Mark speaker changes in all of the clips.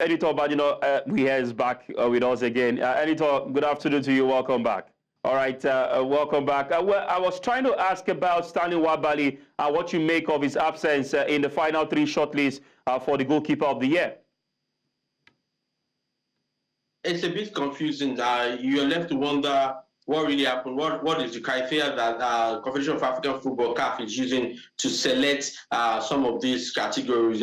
Speaker 1: Enitan Obadina, he is back with us again. Enitan, good afternoon to you. Welcome back. All right, welcome back. Well, I was trying to ask about Stanley Nwabali and what you make of his absence in the final three shortlists for the Goalkeeper of the Year.
Speaker 2: It's a bit confusing. You're left to wonder what really happened. What is the criteria that Confederation of African Football (CAF) is using to select some of these categories?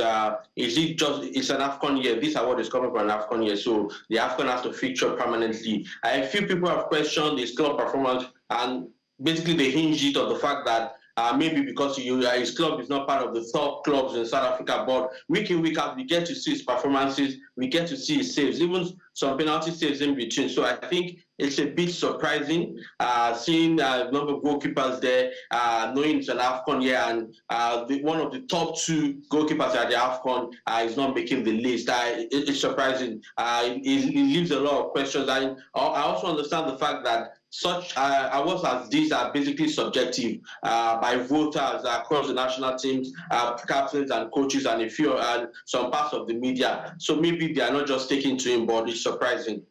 Speaker 2: Is it just it's an AFCON year? This award is coming from an AFCON year, so the AFCON has to feature permanently. A few people have questioned his club performance, and basically they hinge it on the fact that maybe because his club is not part of the top clubs in South Africa, but week in, week out, we get to see his performances, we get to see his saves, even some penalty saves in between. So I think it's a bit surprising seeing a number of goalkeepers there, knowing it's an AFCON year, and one of the top two goalkeepers at the AFCON is not making the list. It's surprising. It leaves a lot of questions. I also understand the fact that such awards as these are basically subjective by voters across the national teams, captains and coaches, and some parts of the media. So maybe they are not just taking to him, but it's surprising.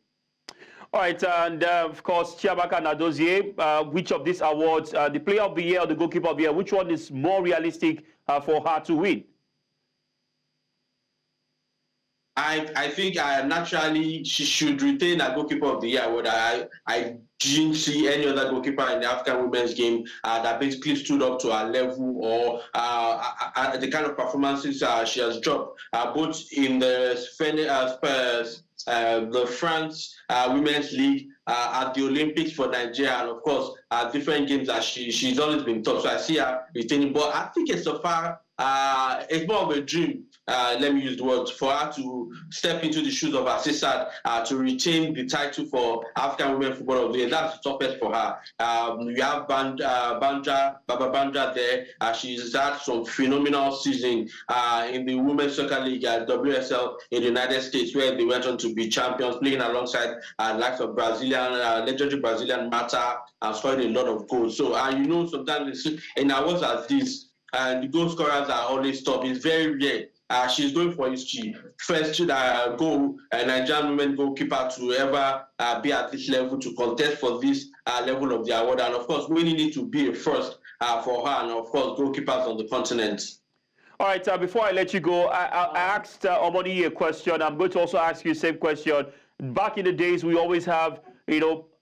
Speaker 1: All right, and of course, Chiamaka Nnadozie, which of these awards, the Player of the Year or the Goalkeeper of the Year, which one is more realistic for her to win?
Speaker 2: I think naturally she should retain a Goalkeeper of the Year award. I didn't see any other goalkeeper in the African women's game that basically stood up to her level or the kind of performances she has dropped, both in the France Women's League, at the Olympics for Nigeria, and of course different games that she's always been top. So I see her retaining, but I think it's it's more of a dream. Let me use the word, for her to step into the shoes of her sister to retain the title for African Women Football of the Year. That's the toughest for her. You have Banda there. She's had some phenomenal season in the Women's Soccer League at WSL in the United States, where they went on to be champions, playing alongside the likes of legendary Brazilian Mata, and scoring a lot of goals. So sometimes in awards as this, the goal scorers are always top. It's very rare. She's going for history. First Nigerian women goalkeeper to ever be at this level, to contest for this level of the award. And of course, we need to be a first for her, and of course, goalkeepers on the continent.
Speaker 1: All right, before I let you go, I asked Omoni a question. I'm going to also ask you the same question. Back in the days, we always have,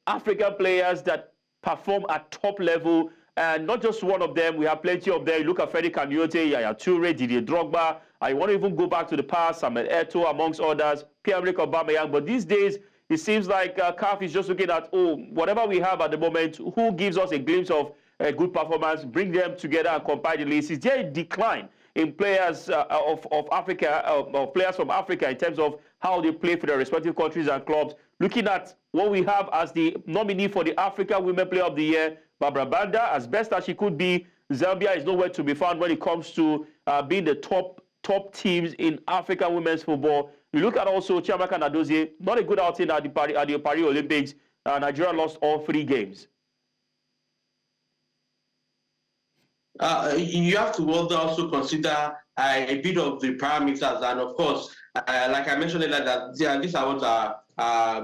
Speaker 1: African players that perform at top level, and not just one of them. We have plenty of them. You look at Freddie Kanyote, Yaya Toure, Didier Drogba. I want to even go back to the past, Samuel Eto'o, amongst others, Pierre-Emerick Aubameyang. But these days, it seems like CAF is just looking at, whatever we have at the moment, who gives us a glimpse of a good performance, bring them together and compile the list. Is there a decline in players of Africa, of players from Africa, in terms of how they play for their respective countries and clubs? Looking at what we have as the nominee for the African Women Player of the Year, Babra Banda, as best as she could be, Zambia is nowhere to be found when it comes to being the top teams in African women's football. You look at also Chiamaka Nnadozie, not a good outing at the Paris Olympics. Nigeria lost all 3 games.
Speaker 2: You have to also consider a bit of the parameters, and of course, like I mentioned earlier, that these awards are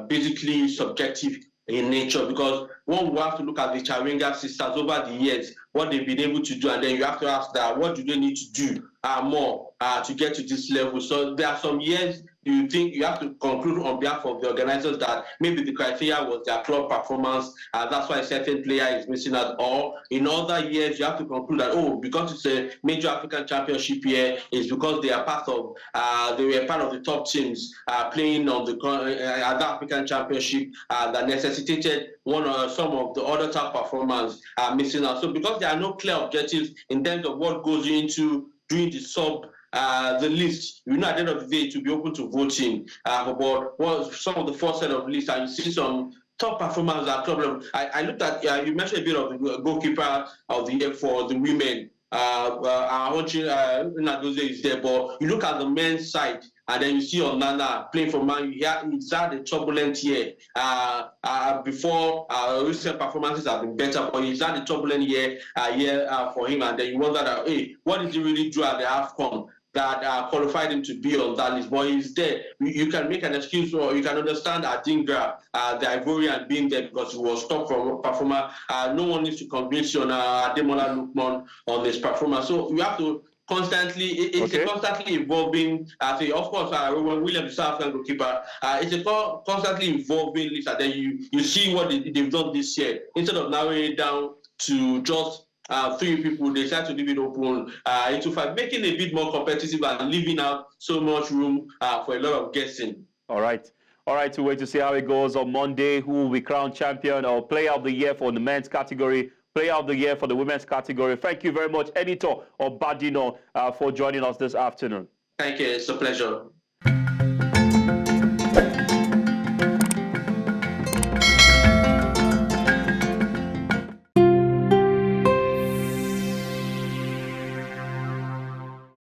Speaker 2: basically subjective in nature, because one will have to look at the Chawenga sisters over the years, what they've been able to do, and then you have to ask that what do they need to do more to get to this level. So there are some years you think you have to conclude on behalf of the organizers that maybe the criteria was their club performance, and that's why a certain player is missing out. Or in other years, you have to conclude that, because it's a major African championship year, it's because they are they were part of the top teams playing on the other African championship that necessitated one or some of the other top performers missing out. So because there are no clear objectives in terms of what goes into doing the list, at the end of the day, to be open to voting about some of the first set of lists, and you see some top performers at club level. I looked at, you mentioned a bit of the Goalkeeper of the Year for the women. Nnadozie is there, but you look at the men's side, and then you see Onana playing for Man U. He's had a turbulent year. Before recent performances have been better, but he's had a turbulent year for him. And then you wonder that, what did he really do at the AFCON that qualified him to be on that list, but he's there. You can make an excuse, or you can understand Adingra, the Ivorian, being there because he was top performer. No one needs to convince you on Ademola Lookman on his performance. So you have to constantly, it's a constantly evolving thing. Of course, Rowan Williams, the South African goalkeeper, it's a constantly evolving list, and then you see what they've done this year. Instead of narrowing it down to just 3 people, they decide to leave it open into 5, making it a bit more competitive and leaving out so much room for a lot of guessing.
Speaker 1: All right. All right, to wait to see how it goes on Monday, who will be crowned champion or player of the year for the men's category, player of the year for the women's category. Thank you very much, Enitan Obadina, for joining us this afternoon.
Speaker 2: Thank you. It's a pleasure.